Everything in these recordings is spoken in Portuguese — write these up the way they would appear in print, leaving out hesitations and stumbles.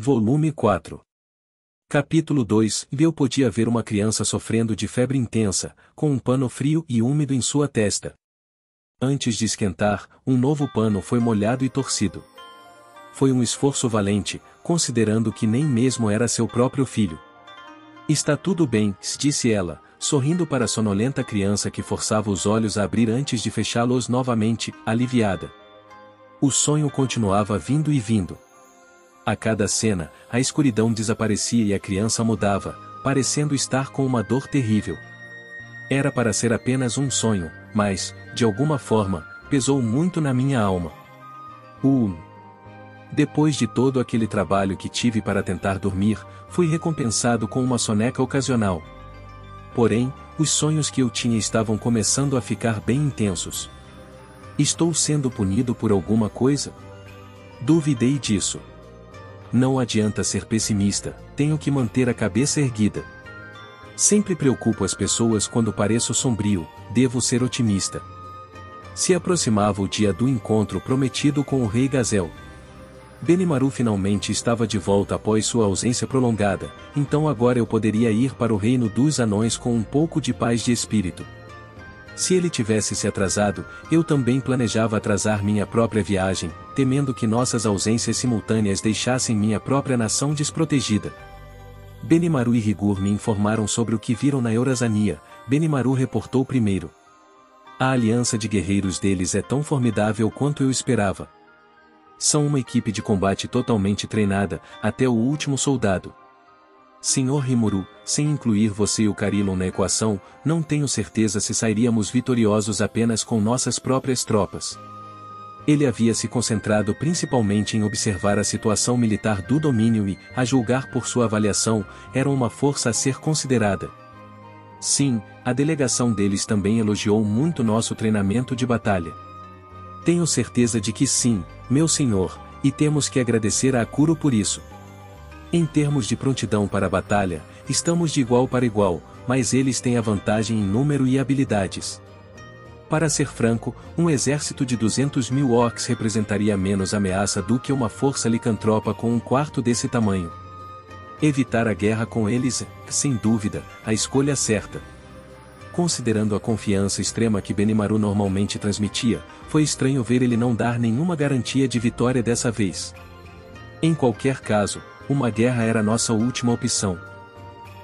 Volume 4. Capítulo 2. Eu podia ver uma criança sofrendo de febre intensa, com um pano frio e úmido em sua testa. Antes de esquentar, um novo pano foi molhado e torcido. Foi um esforço valente, considerando que nem mesmo era seu próprio filho. Está tudo bem, disse ela, sorrindo para a sonolenta criança que forçava os olhos a abrir antes de fechá-los novamente, aliviada. O sonho continuava vindo e vindo. A cada cena, a escuridão desaparecia e a criança mudava, parecendo estar com uma dor terrível. Era para ser apenas um sonho, mas, de alguma forma, pesou muito na minha alma. Depois de todo aquele trabalho que tive para tentar dormir, fui recompensado com uma soneca ocasional. Porém, os sonhos que eu tinha estavam começando a ficar bem intensos. Estou sendo punido por alguma coisa? Duvidei disso. Não adianta ser pessimista, tenho que manter a cabeça erguida. Sempre preocupo as pessoas quando pareço sombrio, devo ser otimista. Se aproximava o dia do encontro prometido com o rei Gazel. Benimaru finalmente estava de volta após sua ausência prolongada, então agora eu poderia ir para o reino dos anões com um pouco de paz de espírito. Se ele tivesse se atrasado, eu também planejava atrasar minha própria viagem, temendo que nossas ausências simultâneas deixassem minha própria nação desprotegida. Benimaru e Rigur me informaram sobre o que viram na Eurasania. Benimaru reportou primeiro. A aliança de guerreiros deles é tão formidável quanto eu esperava. São uma equipe de combate totalmente treinada, até o último soldado. Senhor Rimuru, sem incluir você e o Carilon na equação, não tenho certeza se sairíamos vitoriosos apenas com nossas próprias tropas. Ele havia se concentrado principalmente em observar a situação militar do domínio e, a julgar por sua avaliação, era uma força a ser considerada. Sim, a delegação deles também elogiou muito nosso treinamento de batalha. Tenho certeza de que sim, meu senhor, e temos que agradecer a Akuro por isso. Em termos de prontidão para a batalha, estamos de igual para igual, mas eles têm a vantagem em número e habilidades. Para ser franco, um exército de 200.000 orcs representaria menos ameaça do que uma força licantropa com um quarto desse tamanho. Evitar a guerra com eles é, sem dúvida, a escolha certa. Considerando a confiança extrema que Benimaru normalmente transmitia, foi estranho ver ele não dar nenhuma garantia de vitória dessa vez. Em qualquer caso, uma guerra era nossa última opção.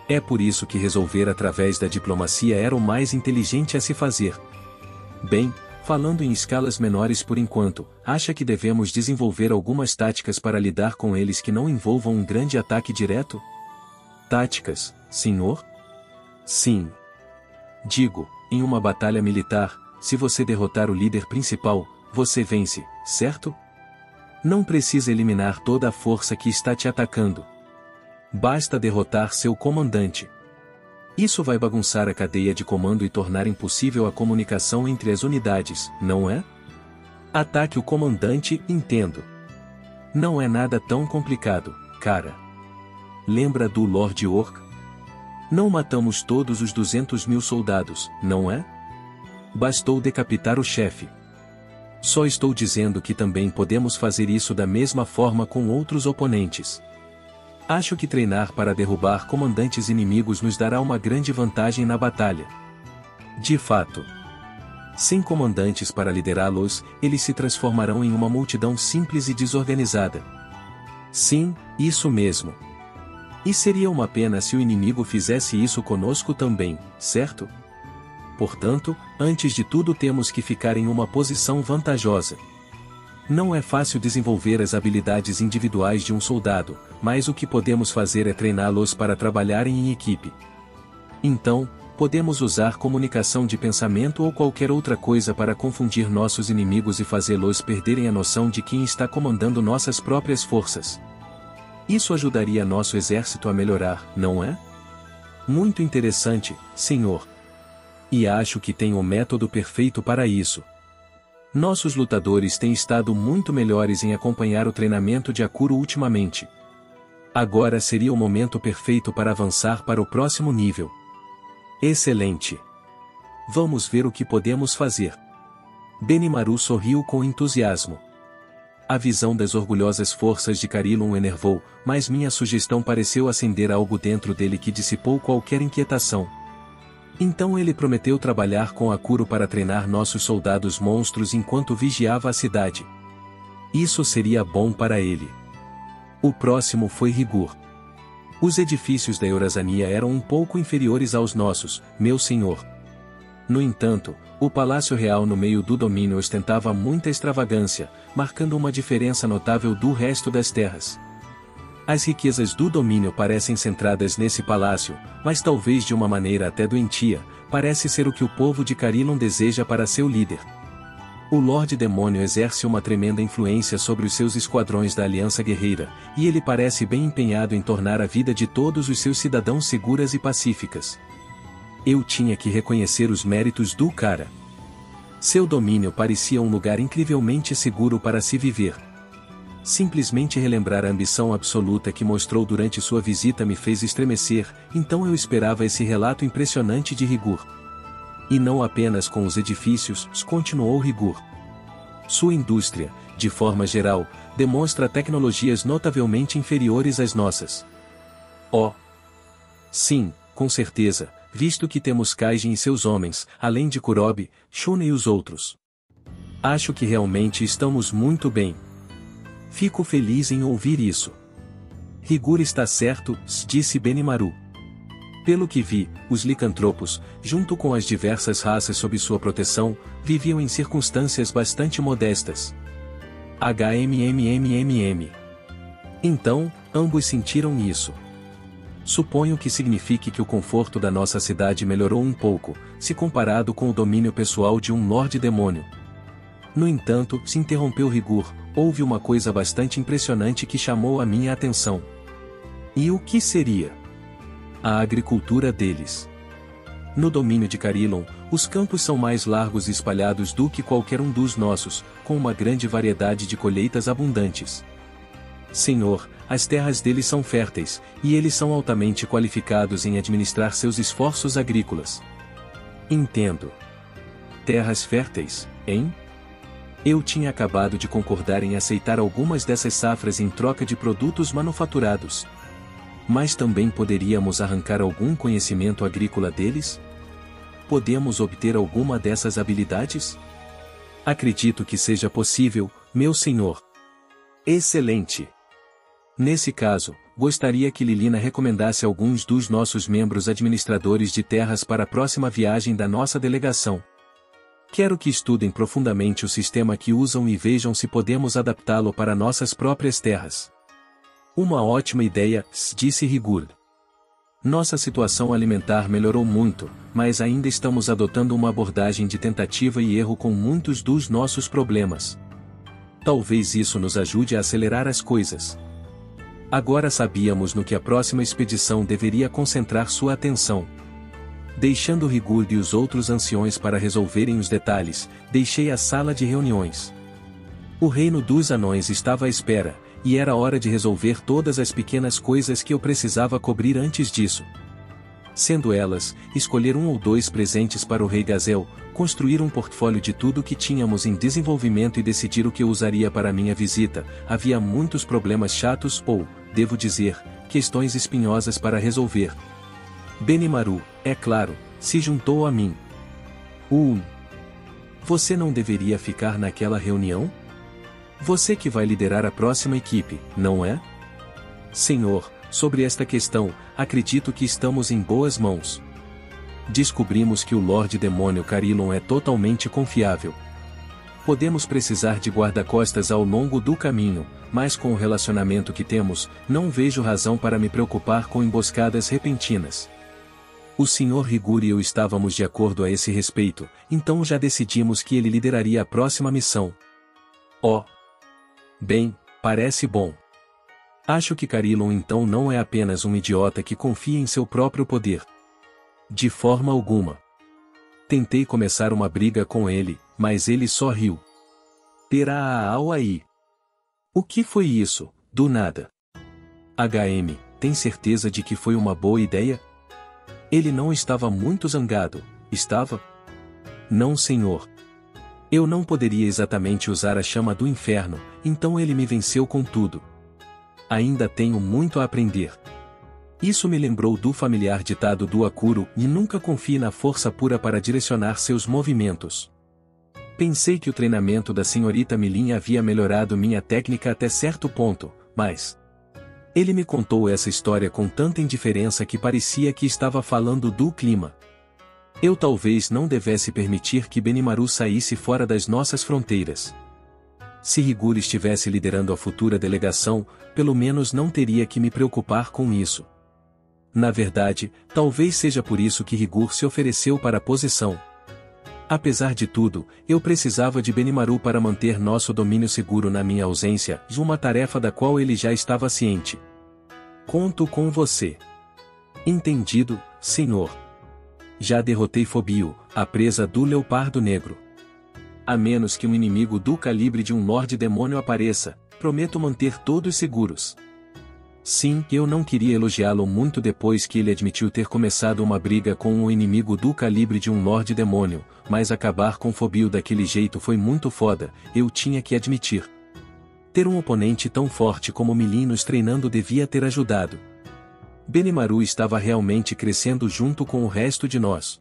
É por isso que resolver através da diplomacia era o mais inteligente a se fazer. Bem, falando em escalas menores por enquanto, acha que devemos desenvolver algumas táticas para lidar com eles que não envolvam um grande ataque direto? Táticas, senhor? Sim. Digo, em uma batalha militar, se você derrotar o líder principal, você vence, certo? Não precisa eliminar toda a força que está te atacando. Basta derrotar seu comandante. Isso vai bagunçar a cadeia de comando e tornar impossível a comunicação entre as unidades, não é? Ataque o comandante, entendo. Não é nada tão complicado, cara. Lembra do Lord Orc? Não matamos todos os 200.000 soldados, não é? Bastou decapitar o chefe. Só estou dizendo que também podemos fazer isso da mesma forma com outros oponentes. Acho que treinar para derrubar comandantes inimigos nos dará uma grande vantagem na batalha. De fato. Sem comandantes para liderá-los, eles se transformarão em uma multidão simples e desorganizada. Sim, isso mesmo. E seria uma pena se o inimigo fizesse isso conosco também, certo? Portanto, antes de tudo temos que ficar em uma posição vantajosa. Não é fácil desenvolver as habilidades individuais de um soldado, mas o que podemos fazer é treiná-los para trabalharem em equipe. Então, podemos usar comunicação de pensamento ou qualquer outra coisa para confundir nossos inimigos e fazê-los perderem a noção de quem está comandando nossas próprias forças. Isso ajudaria nosso exército a melhorar, não é? Muito interessante, senhor. E acho que tem o método perfeito para isso. Nossos lutadores têm estado muito melhores em acompanhar o treinamento de Akuro ultimamente. Agora seria o momento perfeito para avançar para o próximo nível. Excelente! Vamos ver o que podemos fazer. Benimaru sorriu com entusiasmo. A visão das orgulhosas forças de Carilon o enervou, mas minha sugestão pareceu acender algo dentro dele que dissipou qualquer inquietação. Então ele prometeu trabalhar com Akuro para treinar nossos soldados monstros enquanto vigiava a cidade. Isso seria bom para ele. O próximo foi Rigur. Os edifícios da Eurasania eram um pouco inferiores aos nossos, meu senhor. No entanto, o Palácio Real no meio do domínio ostentava muita extravagância, marcando uma diferença notável do resto das terras. As riquezas do domínio parecem centradas nesse palácio, mas talvez de uma maneira até doentia, parece ser o que o povo de Carilon deseja para seu líder. O Lorde Demônio exerce uma tremenda influência sobre os seus esquadrões da Aliança Guerreira, e ele parece bem empenhado em tornar a vida de todos os seus cidadãos seguras e pacíficas. Eu tinha que reconhecer os méritos do cara. Seu domínio parecia um lugar incrivelmente seguro para se viver. Simplesmente relembrar a ambição absoluta que mostrou durante sua visita me fez estremecer, então eu esperava esse relato impressionante de Rigur. E não apenas com os edifícios, continuou Rigur. Sua indústria, de forma geral, demonstra tecnologias notavelmente inferiores às nossas. Oh! Sim, com certeza, visto que temos Kaijin e seus homens, além de Kurobe, Shuna e os outros. Acho que realmente estamos muito bem. Fico feliz em ouvir isso. Rigur está certo, disse Benimaru. Pelo que vi, os licantropos, junto com as diversas raças sob sua proteção, viviam em circunstâncias bastante modestas. HMMMMM. Então, ambos sentiram isso. Suponho que signifique que o conforto da nossa cidade melhorou um pouco, se comparado com o domínio pessoal de um Lorde Demônio. No entanto, se interrompeu Rigur, houve uma coisa bastante impressionante que chamou a minha atenção. E o que seria? A agricultura deles. No domínio de Carilon, os campos são mais largos e espalhados do que qualquer um dos nossos, com uma grande variedade de colheitas abundantes. Senhor, as terras deles são férteis, e eles são altamente qualificados em administrar seus esforços agrícolas. Entendo. Terras férteis, hein? Eu tinha acabado de concordar em aceitar algumas dessas safras em troca de produtos manufaturados. Mas também poderíamos arrancar algum conhecimento agrícola deles? Podemos obter alguma dessas habilidades? Acredito que seja possível, meu senhor. Excelente! Nesse caso, gostaria que Lilina recomendasse alguns dos nossos membros administradores de terras para a próxima viagem da nossa delegação. Quero que estudem profundamente o sistema que usam e vejam se podemos adaptá-lo para nossas próprias terras. Uma ótima ideia, disse Rigur. Nossa situação alimentar melhorou muito, mas ainda estamos adotando uma abordagem de tentativa e erro com muitos dos nossos problemas. Talvez isso nos ajude a acelerar as coisas. Agora sabíamos no que a próxima expedição deveria concentrar sua atenção. Deixando Rigur e os outros anciões para resolverem os detalhes, deixei a sala de reuniões. O reino dos anões estava à espera, e era hora de resolver todas as pequenas coisas que eu precisava cobrir antes disso. Sendo elas, escolher um ou dois presentes para o rei Gazel, construir um portfólio de tudo que tínhamos em desenvolvimento e decidir o que eu usaria para minha visita. Havia muitos problemas chatos ou, devo dizer, questões espinhosas para resolver. Benimaru, é claro, se juntou a mim. Você não deveria ficar naquela reunião? Você que vai liderar a próxima equipe, não é? Senhor, sobre esta questão, acredito que estamos em boas mãos. Descobrimos que o Lorde Demônio Carilon é totalmente confiável. Podemos precisar de guarda-costas ao longo do caminho, mas com o relacionamento que temos, não vejo razão para me preocupar com emboscadas repentinas. O Sr. Rigur e eu estávamos de acordo a esse respeito, então já decidimos que ele lideraria a próxima missão. Oh! Bem, parece bom. Acho que Carilon então não é apenas um idiota que confia em seu próprio poder. De forma alguma. Tentei começar uma briga com ele, mas ele só riu. Peraá aí. O que foi isso, do nada? HM, tem certeza de que foi uma boa ideia? Ele não estava muito zangado, estava? Não, senhor. Eu não poderia exatamente usar a chama do inferno, então ele me venceu com tudo. Ainda tenho muito a aprender. Isso me lembrou do familiar ditado do Akuro, e nunca confie na força pura para direcionar seus movimentos. Pensei que o treinamento da senhorita Milin havia melhorado minha técnica até certo ponto, mas... Ele me contou essa história com tanta indiferença que parecia que estava falando do clima. Eu talvez não devesse permitir que Benimaru saísse fora das nossas fronteiras. Se Riguro estivesse liderando a futura delegação, pelo menos não teria que me preocupar com isso. Na verdade, talvez seja por isso que Rigor se ofereceu para a posição. Apesar de tudo, eu precisava de Benimaru para manter nosso domínio seguro na minha ausência, uma tarefa da qual ele já estava ciente. Conto com você. Entendido, senhor. Já derrotei Fobio, a presa do Leopardo Negro. A menos que um inimigo do calibre de um Lorde Demônio apareça, prometo manter todos seguros. Sim, eu não queria elogiá-lo muito depois que ele admitiu ter começado uma briga com um inimigo do calibre de um Lorde Demônio, mas acabar com Fobio daquele jeito foi muito foda, eu tinha que admitir. Ter um oponente tão forte como Milin nos treinando devia ter ajudado. Benimaru estava realmente crescendo junto com o resto de nós.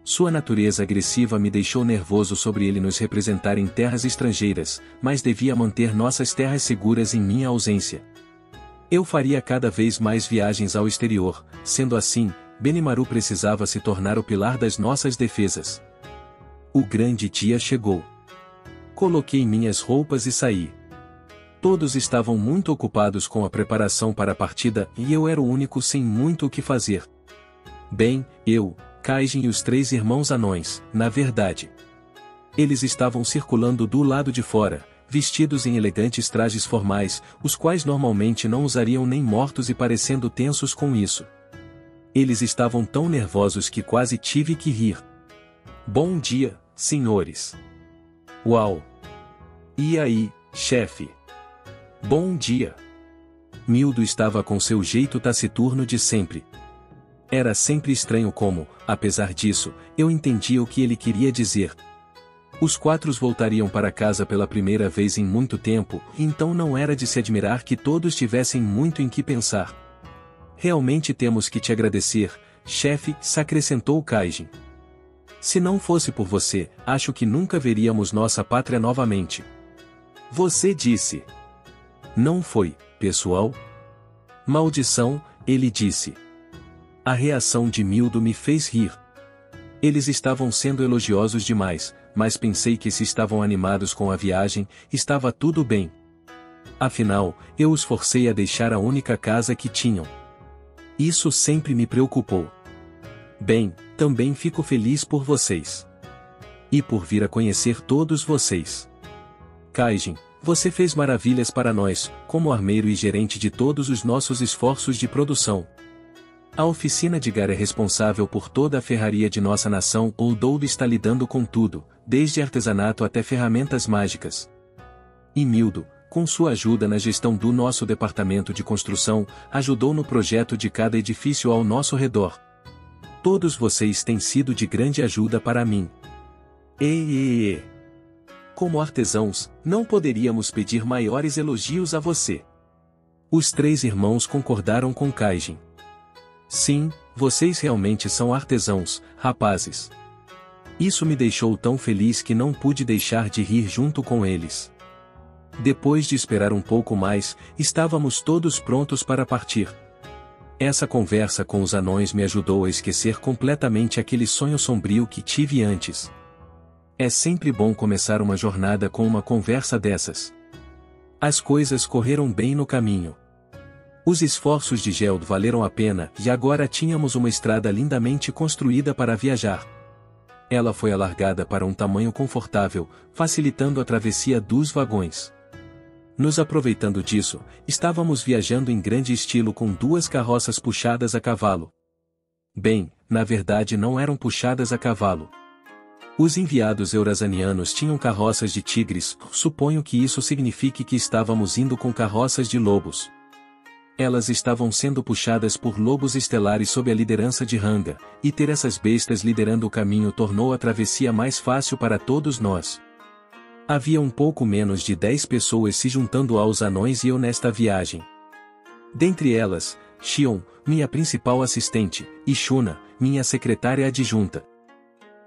Sua natureza agressiva me deixou nervoso sobre ele nos representar em terras estrangeiras, mas devia manter nossas terras seguras em minha ausência. Eu faria cada vez mais viagens ao exterior, sendo assim, Benimaru precisava se tornar o pilar das nossas defesas. O grande dia chegou. Coloquei minhas roupas e saí. Todos estavam muito ocupados com a preparação para a partida e eu era o único sem muito o que fazer. Bem, eu, Kaijin e os 3 irmãos anões, na verdade. Eles estavam circulando do lado de fora, vestidos em elegantes trajes formais, os quais normalmente não usariam nem mortos e parecendo tensos com isso. Eles estavam tão nervosos que quase tive que rir. Bom dia, senhores. Uau! E aí, chefe? Bom dia! Mildo estava com seu jeito taciturno de sempre. Era sempre estranho como, apesar disso, eu entendia o que ele queria dizer. Os 4 voltariam para casa pela primeira vez em muito tempo, então não era de se admirar que todos tivessem muito em que pensar. Realmente temos que te agradecer, chefe, acrescentou Kaijin. Se não fosse por você, acho que nunca veríamos nossa pátria novamente. Você disse. Não foi, pessoal? Maldição, ele disse. A reação de Mildo me fez rir. Eles estavam sendo elogiosos demais, mas pensei que se estavam animados com a viagem, estava tudo bem. Afinal, eu os forcei a deixar a única casa que tinham. Isso sempre me preocupou. Bem, também fico feliz por vocês. E por vir a conhecer todos vocês. Kaijin, você fez maravilhas para nós, como armeiro e gerente de todos os nossos esforços de produção. A oficina de Gar é responsável por toda a ferraria de nossa nação. O Doube está lidando com tudo, desde artesanato até ferramentas mágicas. E Mildo, com sua ajuda na gestão do nosso departamento de construção, ajudou no projeto de cada edifício ao nosso redor. Todos vocês têm sido de grande ajuda para mim. Como artesãos, não poderíamos pedir maiores elogios a você. Os 3 irmãos concordaram com Kaijin. Sim, vocês realmente são artesãos, rapazes. Isso me deixou tão feliz que não pude deixar de rir junto com eles. Depois de esperar um pouco mais, estávamos todos prontos para partir. Essa conversa com os anões me ajudou a esquecer completamente aquele sonho sombrio que tive antes. É sempre bom começar uma jornada com uma conversa dessas. As coisas correram bem no caminho. Os esforços de Geld valeram a pena e agora tínhamos uma estrada lindamente construída para viajar. Ela foi alargada para um tamanho confortável, facilitando a travessia dos vagões. Nos aproveitando disso, estávamos viajando em grande estilo com 2 carroças puxadas a cavalo. Bem, na verdade não eram puxadas a cavalo. Os enviados eurasanianos tinham carroças de tigres, suponho que isso signifique que estávamos indo com carroças de lobos. Elas estavam sendo puxadas por lobos estelares sob a liderança de Ranga, e ter essas bestas liderando o caminho tornou a travessia mais fácil para todos nós. Havia um pouco menos de 10 pessoas se juntando aos anões e eu nesta viagem. Dentre elas, Xion, minha principal assistente, e Shuna, minha secretária adjunta.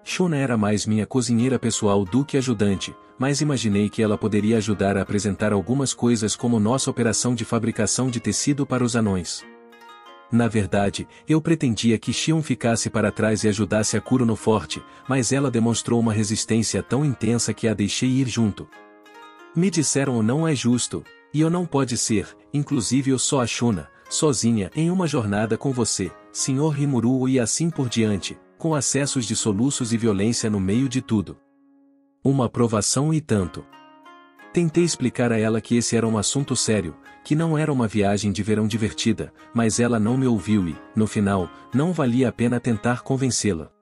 Shuna era mais minha cozinheira pessoal do que ajudante, mas imaginei que ela poderia ajudar a apresentar algumas coisas como nossa operação de fabricação de tecido para os anões. Na verdade, eu pretendia que Xion ficasse para trás e ajudasse a Kuro no forte, mas ela demonstrou uma resistência tão intensa que a deixei ir junto. Me disseram o não é justo, e eu não pode ser, inclusive eu só a Shuna, sozinha em uma jornada com você, Sr. Rimuru e assim por diante, com acessos de soluços e violência no meio de tudo. Uma aprovação e tanto. Tentei explicar a ela que esse era um assunto sério, que não era uma viagem de verão divertida, mas ela não me ouviu e, no final, não valia a pena tentar convencê-la.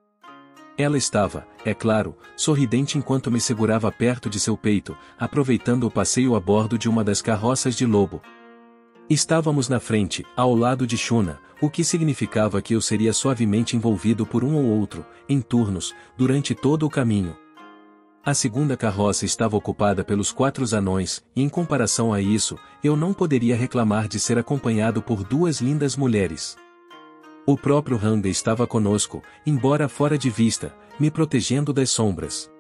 Ela estava, é claro, sorridente enquanto me segurava perto de seu peito, aproveitando o passeio a bordo de uma das carroças de lobo. Estávamos na frente, ao lado de Shuna, o que significava que eu seria suavemente envolvido por um ou outro, em turnos, durante todo o caminho. A segunda carroça estava ocupada pelos 4 anões, e em comparação a isso, eu não poderia reclamar de ser acompanhado por 2 lindas mulheres. O próprio Ranga estava conosco, embora fora de vista, me protegendo das sombras.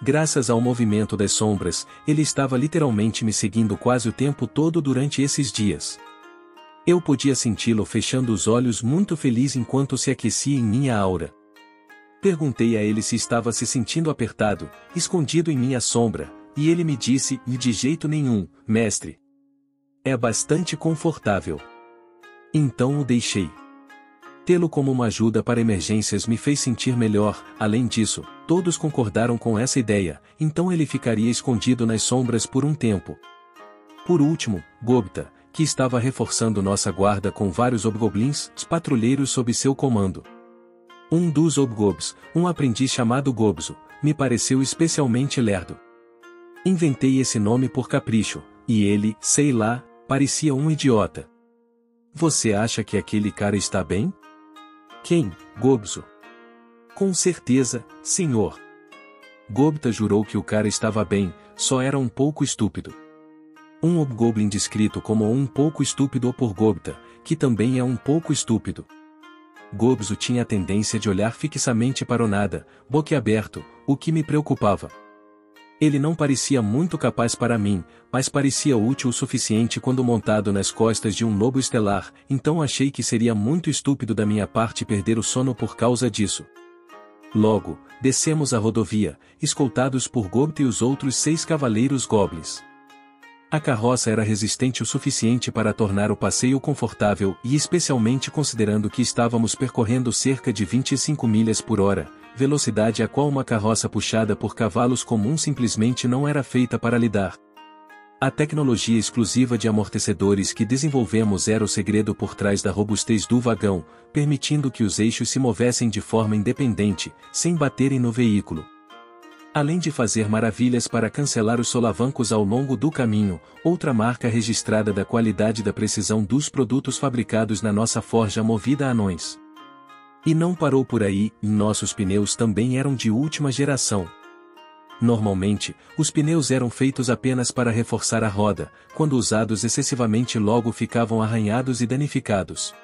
Graças ao movimento das sombras, ele estava literalmente me seguindo quase o tempo todo durante esses dias. Eu podia senti-lo fechando os olhos muito feliz enquanto se aquecia em minha aura. Perguntei a ele se estava se sentindo apertado, escondido em minha sombra, e ele me disse, de jeito nenhum, mestre. É bastante confortável. Então o deixei. Tê-lo como uma ajuda para emergências me fez sentir melhor, além disso, todos concordaram com essa ideia, então ele ficaria escondido nas sombras por um tempo. Por último, Gobta, que estava reforçando nossa guarda com vários hobgoblins, patrulheiros sob seu comando. Um dos hobgobs, um aprendiz chamado Gobzo, me pareceu especialmente lerdo. Inventei esse nome por capricho, e ele, sei lá, parecia um idiota. Você acha que aquele cara está bem? Quem, Gobzo? Com certeza, senhor. Gobta jurou que o cara estava bem, só era um pouco estúpido. Um hobgoblin descrito como um pouco estúpido por Gobta, que também é um pouco estúpido. Gobzo tinha a tendência de olhar fixamente para o nada, boquiaberto, o que me preocupava. Ele não parecia muito capaz para mim, mas parecia útil o suficiente quando montado nas costas de um lobo estelar, então achei que seria muito estúpido da minha parte perder o sono por causa disso. Logo, descemos a rodovia, escoltados por Gobta e os outros 6 cavaleiros goblins. A carroça era resistente o suficiente para tornar o passeio confortável e especialmente considerando que estávamos percorrendo cerca de 25 milhas por hora, velocidade a qual uma carroça puxada por cavalos comuns simplesmente não era feita para lidar. A tecnologia exclusiva de amortecedores que desenvolvemos era o segredo por trás da robustez do vagão, permitindo que os eixos se movessem de forma independente, sem baterem no veículo. Além de fazer maravilhas para cancelar os solavancos ao longo do caminho, outra marca registrada da qualidade e da precisão dos produtos fabricados na nossa forja movida a anões. E não parou por aí, nossos pneus também eram de última geração. Normalmente, os pneus eram feitos apenas para reforçar a roda, quando usados excessivamente logo ficavam arranhados e danificados.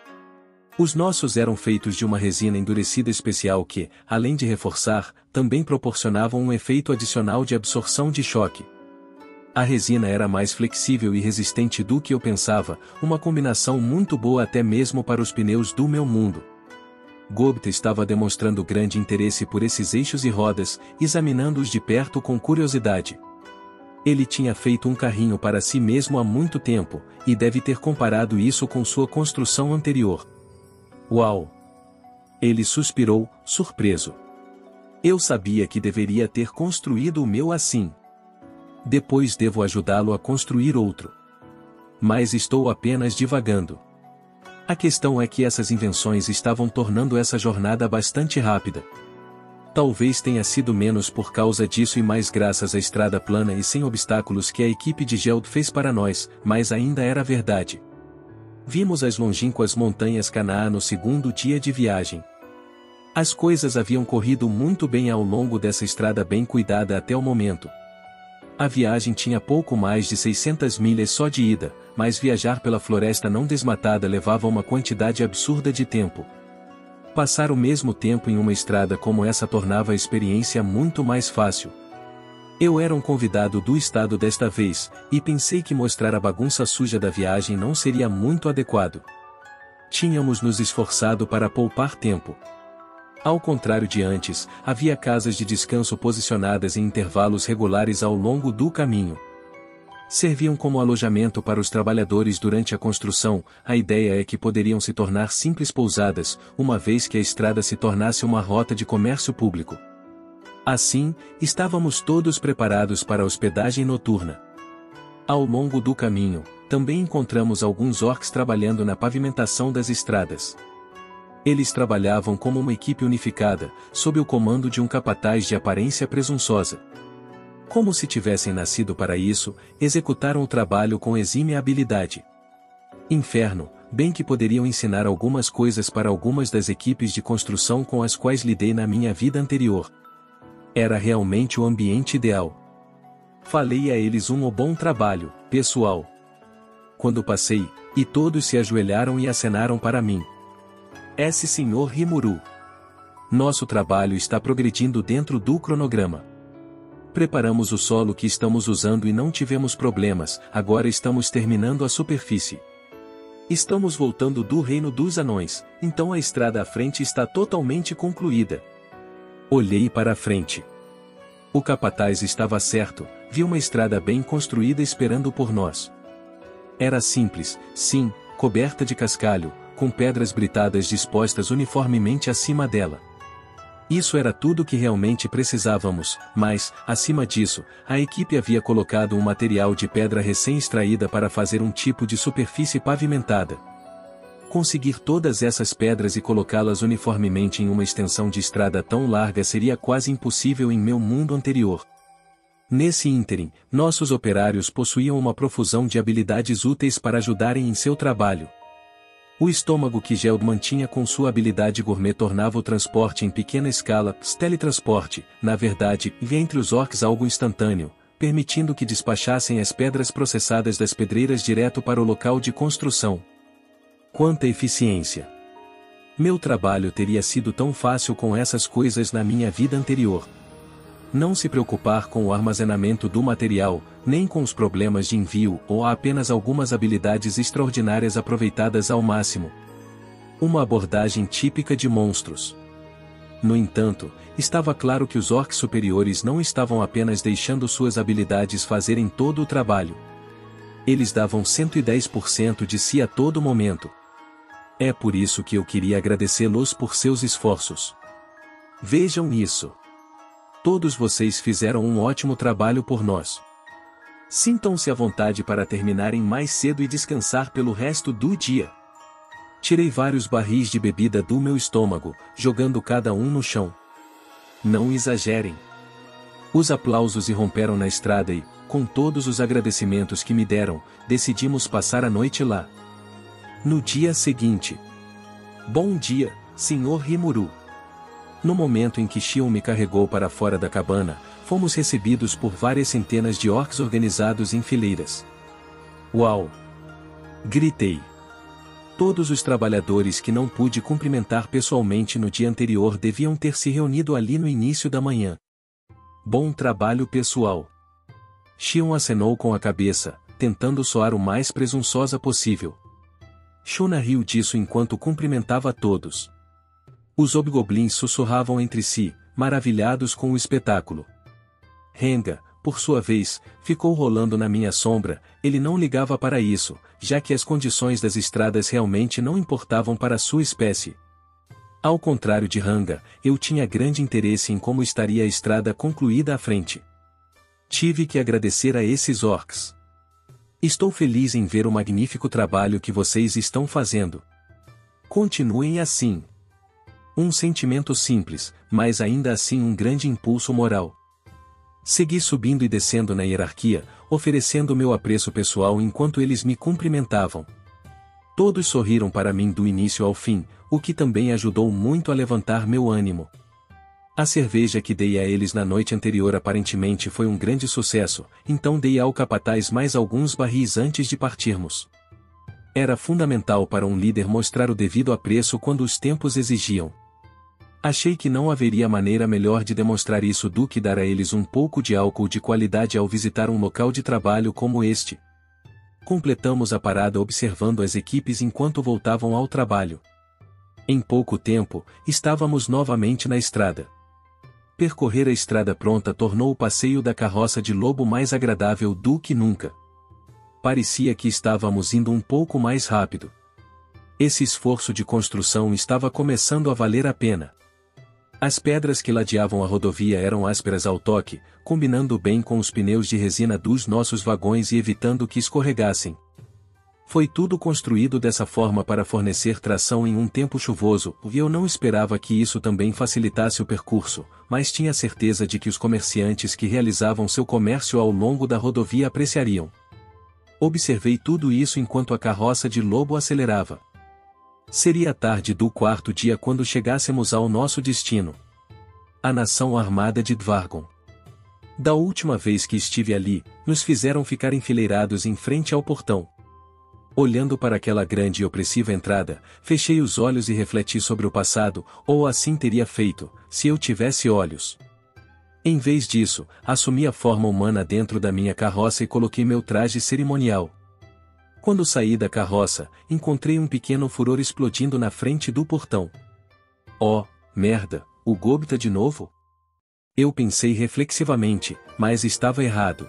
Os nossos eram feitos de uma resina endurecida especial que, além de reforçar, também proporcionavam um efeito adicional de absorção de choque. A resina era mais flexível e resistente do que eu pensava, uma combinação muito boa até mesmo para os pneus do meu mundo. Gobta estava demonstrando grande interesse por esses eixos e rodas, examinando-os de perto com curiosidade. Ele tinha feito um carrinho para si mesmo há muito tempo, e deve ter comparado isso com sua construção anterior. Uau! Ele suspirou, surpreso. Eu sabia que deveria ter construído o meu assim. Depois devo ajudá-lo a construir outro. Mas estou apenas divagando. A questão é que essas invenções estavam tornando essa jornada bastante rápida. Talvez tenha sido menos por causa disso e mais graças à estrada plana e sem obstáculos que a equipe de Geld fez para nós, mas ainda era verdade. Vimos as longínquas montanhas Canaã no segundo dia de viagem. As coisas haviam corrido muito bem ao longo dessa estrada bem cuidada até o momento. A viagem tinha pouco mais de 600 milhas só de ida, mas viajar pela floresta não desmatada levava uma quantidade absurda de tempo. Passar o mesmo tempo em uma estrada como essa tornava a experiência muito mais fácil. Eu era um convidado do estado desta vez, e pensei que mostrar a bagunça suja da viagem não seria muito adequado. Tínhamos nos esforçado para poupar tempo. Ao contrário de antes, havia casas de descanso posicionadas em intervalos regulares ao longo do caminho. Serviam como alojamento para os trabalhadores durante a construção. A ideia é que poderiam se tornar simples pousadas, uma vez que a estrada se tornasse uma rota de comércio público. Assim, estávamos todos preparados para a hospedagem noturna. Ao longo do caminho, também encontramos alguns orcs trabalhando na pavimentação das estradas. Eles trabalhavam como uma equipe unificada, sob o comando de um capataz de aparência presunçosa. Como se tivessem nascido para isso, executaram o trabalho com exímia habilidade. Inferno, bem que poderiam ensinar algumas coisas para algumas das equipes de construção com as quais lidei na minha vida anterior. Era realmente o ambiente ideal. Falei a eles bom trabalho, pessoal. Quando passei, e todos se ajoelharam e acenaram para mim. Sr. Rimuru. Nosso trabalho está progredindo dentro do cronograma. Preparamos o solo que estamos usando e não tivemos problemas, agora estamos terminando a superfície. Estamos voltando do reino dos anões, então a estrada à frente está totalmente concluída. Olhei para a frente. O capataz estava certo, vi uma estrada bem construída esperando por nós. Era simples, sim, coberta de cascalho, com pedras britadas dispostas uniformemente acima dela. Isso era tudo que realmente precisávamos, mas, acima disso, a equipe havia colocado um material de pedra recém-extraída para fazer um tipo de superfície pavimentada. Conseguir todas essas pedras e colocá-las uniformemente em uma extensão de estrada tão larga seria quase impossível em meu mundo anterior. Nesse ínterim, nossos operários possuíam uma profusão de habilidades úteis para ajudarem em seu trabalho. O estômago que Geld mantinha com sua habilidade gourmet tornava o transporte em pequena escala, teletransporte, na verdade, e entre os orcs algo instantâneo, permitindo que despachassem as pedras processadas das pedreiras direto para o local de construção. Quanta eficiência! Meu trabalho teria sido tão fácil com essas coisas na minha vida anterior. Não se preocupar com o armazenamento do material, nem com os problemas de envio, ou há apenas algumas habilidades extraordinárias aproveitadas ao máximo. Uma abordagem típica de monstros. No entanto, estava claro que os orcs superiores não estavam apenas deixando suas habilidades fazerem todo o trabalho. Eles davam 110% de si a todo momento. É por isso que eu queria agradecê-los por seus esforços. Vejam isso. Todos vocês fizeram um ótimo trabalho por nós. Sintam-se à vontade para terminarem mais cedo e descansar pelo resto do dia. Tirei vários barris de bebida do meu estômago, jogando cada um no chão. Não exagerem. Os aplausos irromperam na estrada e, com todos os agradecimentos que me deram, decidimos passar a noite lá. No dia seguinte. Bom dia, Sr. Rimuru. No momento em que Xion me carregou para fora da cabana, fomos recebidos por várias centenas de orcs organizados em fileiras. Uau! Gritei. Todos os trabalhadores que não pude cumprimentar pessoalmente no dia anterior deviam ter se reunido ali no início da manhã. Bom trabalho pessoal! Xion acenou com a cabeça, tentando soar o mais presunçosa possível. Shuna riu disso enquanto cumprimentava todos. Os hobgoblins sussurravam entre si, maravilhados com o espetáculo. Renga, por sua vez, ficou rolando na minha sombra. Ele não ligava para isso, já que as condições das estradas realmente não importavam para sua espécie. Ao contrário de Ranga, eu tinha grande interesse em como estaria a estrada concluída à frente. Tive que agradecer a esses orcs. Estou feliz em ver o magnífico trabalho que vocês estão fazendo. Continuem assim. Um sentimento simples, mas ainda assim um grande impulso moral. Segui subindo e descendo na hierarquia, oferecendo meu apreço pessoal enquanto eles me cumprimentavam. Todos sorriram para mim do início ao fim, o que também ajudou muito a levantar meu ânimo. A cerveja que dei a eles na noite anterior aparentemente foi um grande sucesso, então dei ao capataz mais alguns barris antes de partirmos. Era fundamental para um líder mostrar o devido apreço quando os tempos exigiam. Achei que não haveria maneira melhor de demonstrar isso do que dar a eles um pouco de álcool de qualidade ao visitar um local de trabalho como este. Completamos a parada observando as equipes enquanto voltavam ao trabalho. Em pouco tempo, estávamos novamente na estrada. Percorrer a estrada pronta tornou o passeio da carroça de lobo mais agradável do que nunca. Parecia que estávamos indo um pouco mais rápido. Esse esforço de construção estava começando a valer a pena. As pedras que ladeavam a rodovia eram ásperas ao toque, combinando bem com os pneus de resina dos nossos vagões e evitando que escorregassem. Foi tudo construído dessa forma para fornecer tração em um tempo chuvoso, e eu não esperava que isso também facilitasse o percurso, mas tinha certeza de que os comerciantes que realizavam seu comércio ao longo da rodovia apreciariam. Observei tudo isso enquanto a carroça de lobo acelerava. Seria a tarde do quarto dia quando chegássemos ao nosso destino. A nação armada de Dvargon. Da última vez que estive ali, nos fizeram ficar enfileirados em frente ao portão. Olhando para aquela grande e opressiva entrada, fechei os olhos e refleti sobre o passado, ou assim teria feito, se eu tivesse olhos. Em vez disso, assumi a forma humana dentro da minha carroça e coloquei meu traje cerimonial. Quando saí da carroça, encontrei um pequeno furor explodindo na frente do portão. Oh, merda, o Gobita de novo? Eu pensei reflexivamente, mas estava errado.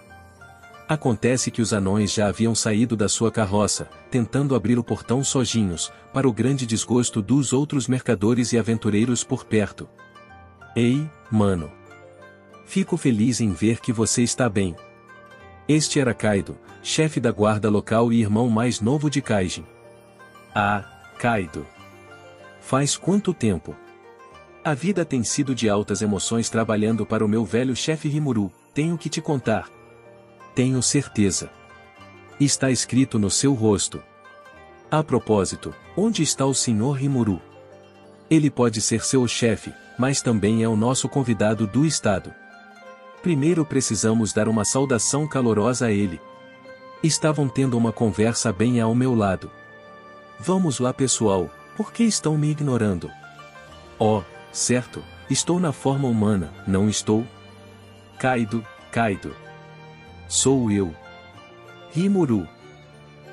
Acontece que os anões já haviam saído da sua carroça, tentando abrir o portão sozinhos, para o grande desgosto dos outros mercadores e aventureiros por perto. Ei, mano! Fico feliz em ver que você está bem. Este era Kaido, chefe da guarda local e irmão mais novo de Kaijin. Ah, Kaido! Faz quanto tempo? A vida tem sido de altas emoções trabalhando para o meu velho chefe Rimuru, tenho que te contar. Tenho certeza. Está escrito no seu rosto. A propósito, onde está o Sr. Rimuru? Ele pode ser seu chefe, mas também é o nosso convidado do estado. Primeiro precisamos dar uma saudação calorosa a ele. Estavam tendo uma conversa bem ao meu lado. Vamos lá, pessoal, por que estão me ignorando? Oh, certo, estou na forma humana, não estou? Kaido. Sou eu. Rimuru.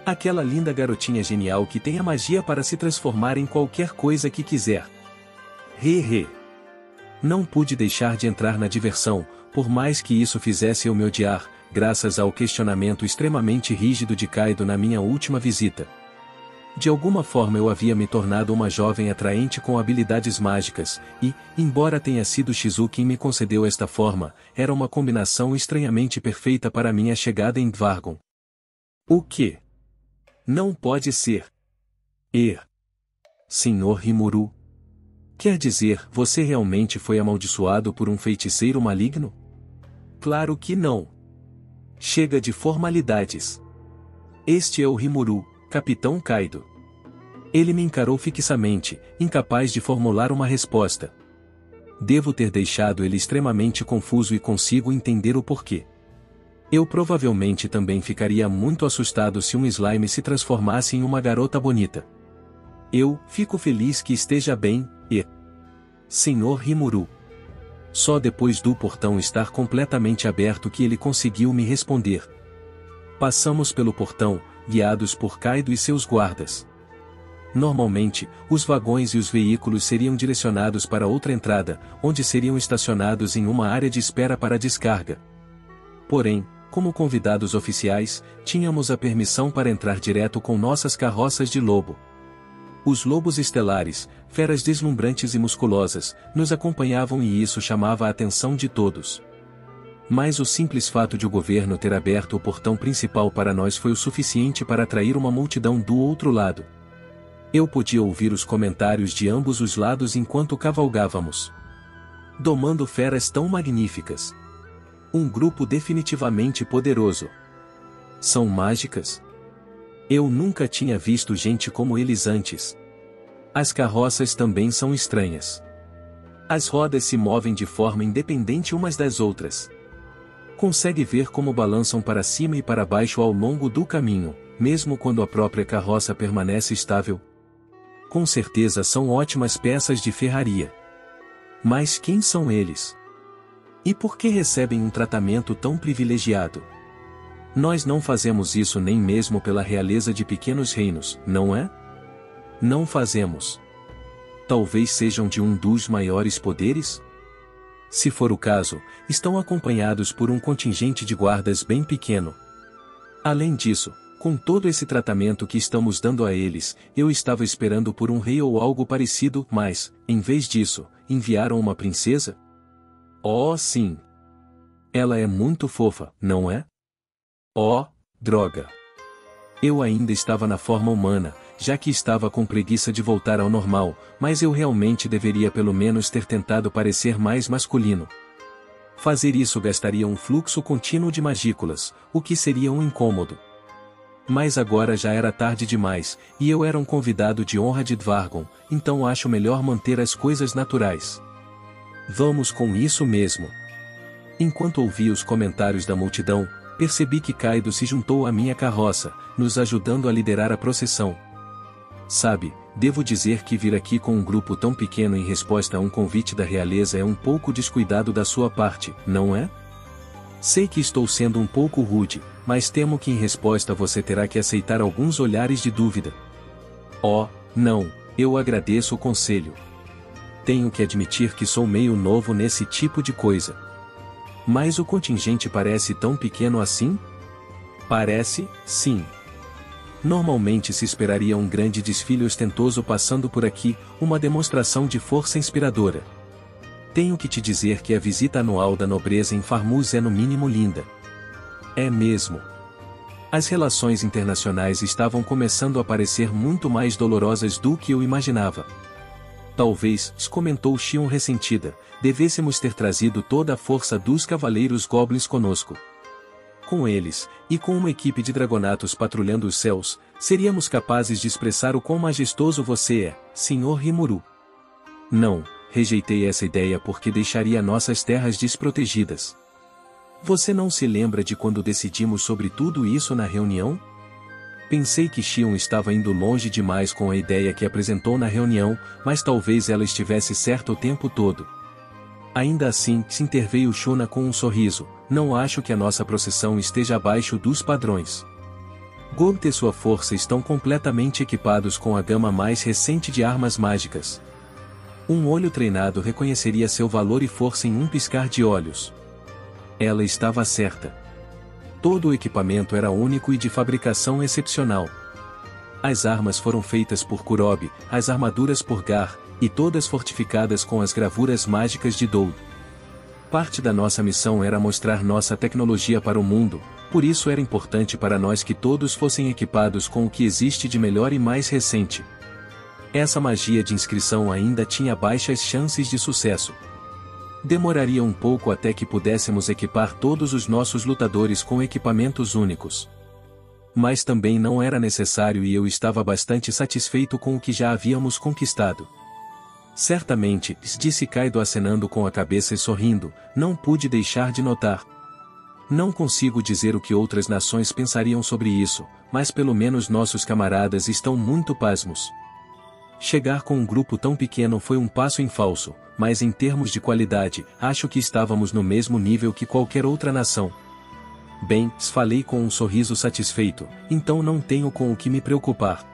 Aquela linda garotinha genial que tem a magia para se transformar em qualquer coisa que quiser. He. Não pude deixar de entrar na diversão, por mais que isso fizesse eu me odiar, graças ao questionamento extremamente rígido de Kaido na minha última visita. De alguma forma eu havia me tornado uma jovem atraente com habilidades mágicas, e, embora tenha sido Shizu quem me concedeu esta forma, era uma combinação estranhamente perfeita para minha chegada em Dvargon. O quê? Não pode ser. Sr. Rimuru. Quer dizer, você realmente foi amaldiçoado por um feiticeiro maligno? Claro que não. Chega de formalidades. Este é o Rimuru, Capitão Kaido. Ele me encarou fixamente, incapaz de formular uma resposta. Devo ter deixado ele extremamente confuso e consigo entender o porquê. Eu provavelmente também ficaria muito assustado se um slime se transformasse em uma garota bonita. Eu fico feliz que esteja bem, Sr. Rimuru. Só depois do portão estar completamente aberto que ele conseguiu me responder. Passamos pelo portão, guiados por Kaido e seus guardas. Normalmente, os vagões e os veículos seriam direcionados para outra entrada, onde seriam estacionados em uma área de espera para descarga. Porém, como convidados oficiais, tínhamos a permissão para entrar direto com nossas carroças de lobo. Os lobos estelares, feras deslumbrantes e musculosas, nos acompanhavam e isso chamava a atenção de todos. Mas o simples fato de o governo ter aberto o portão principal para nós foi o suficiente para atrair uma multidão do outro lado. Eu podia ouvir os comentários de ambos os lados enquanto cavalgávamos. Domando feras tão magníficas. Um grupo definitivamente poderoso. São mágicas? Eu nunca tinha visto gente como eles antes. As carroças também são estranhas. As rodas se movem de forma independente umas das outras. Consegue ver como balançam para cima e para baixo ao longo do caminho, mesmo quando a própria carroça permanece estável? Com certeza são ótimas peças de ferraria. Mas quem são eles? E por que recebem um tratamento tão privilegiado? Nós não fazemos isso nem mesmo pela realeza de pequenos reinos, não é? Não fazemos. Talvez sejam de um dos maiores poderes? Se for o caso, estão acompanhados por um contingente de guardas bem pequeno. Além disso, com todo esse tratamento que estamos dando a eles, eu estava esperando por um rei ou algo parecido, mas, em vez disso, enviaram uma princesa? Oh, sim! Ela é muito fofa, não é? Oh, droga! Eu ainda estava na forma humana, já que estava com preguiça de voltar ao normal, mas eu realmente deveria pelo menos ter tentado parecer mais masculino. Fazer isso gastaria um fluxo contínuo de magículas, o que seria um incômodo. Mas agora já era tarde demais, e eu era um convidado de honra de Dvargon, então acho melhor manter as coisas naturais. Vamos com isso mesmo. Enquanto ouvia os comentários da multidão, percebi que Kaido se juntou à minha carroça, nos ajudando a liderar a procissão. Sabe, devo dizer que vir aqui com um grupo tão pequeno em resposta a um convite da realeza é um pouco descuidado da sua parte, não é? Sei que estou sendo um pouco rude, mas temo que em resposta você terá que aceitar alguns olhares de dúvida. Oh, não, eu agradeço o conselho. Tenho que admitir que sou meio novo nesse tipo de coisa. Mas o contingente parece tão pequeno assim? Parece, sim. Normalmente se esperaria um grande desfile ostentoso passando por aqui, uma demonstração de força inspiradora. Tenho que te dizer que a visita anual da nobreza em Farmuz é no mínimo linda. É mesmo. As relações internacionais estavam começando a parecer muito mais dolorosas do que eu imaginava. Talvez, comentou Xion ressentida, devêssemos ter trazido toda a força dos cavaleiros goblins conosco. Com eles, e com uma equipe de dragonatos patrulhando os céus, seríamos capazes de expressar o quão majestoso você é, Sr. Rimuru. Não, rejeitei essa ideia porque deixaria nossas terras desprotegidas. Você não se lembra de quando decidimos sobre tudo isso na reunião? Pensei que Xion estava indo longe demais com a ideia que apresentou na reunião, mas talvez ela estivesse certa o tempo todo. Ainda assim, se interveio Shuna com um sorriso, não acho que a nossa procissão esteja abaixo dos padrões. Gold e sua força estão completamente equipados com a gama mais recente de armas mágicas. Um olho treinado reconheceria seu valor e força em um piscar de olhos. Ela estava certa. Todo o equipamento era único e de fabricação excepcional. As armas foram feitas por Kurobe, as armaduras por Gar, e todas fortificadas com as gravuras mágicas de Doud. Parte da nossa missão era mostrar nossa tecnologia para o mundo, por isso era importante para nós que todos fossem equipados com o que existe de melhor e mais recente. Essa magia de inscrição ainda tinha baixas chances de sucesso. Demoraria um pouco até que pudéssemos equipar todos os nossos lutadores com equipamentos únicos. Mas também não era necessário e eu estava bastante satisfeito com o que já havíamos conquistado. Certamente, disse Kaido acenando com a cabeça e sorrindo, não pude deixar de notar. Não consigo dizer o que outras nações pensariam sobre isso, mas pelo menos nossos camaradas estão muito pasmos. Chegar com um grupo tão pequeno foi um passo em falso, mas em termos de qualidade, acho que estávamos no mesmo nível que qualquer outra nação. Bem, falei com um sorriso satisfeito, então não tenho com o que me preocupar.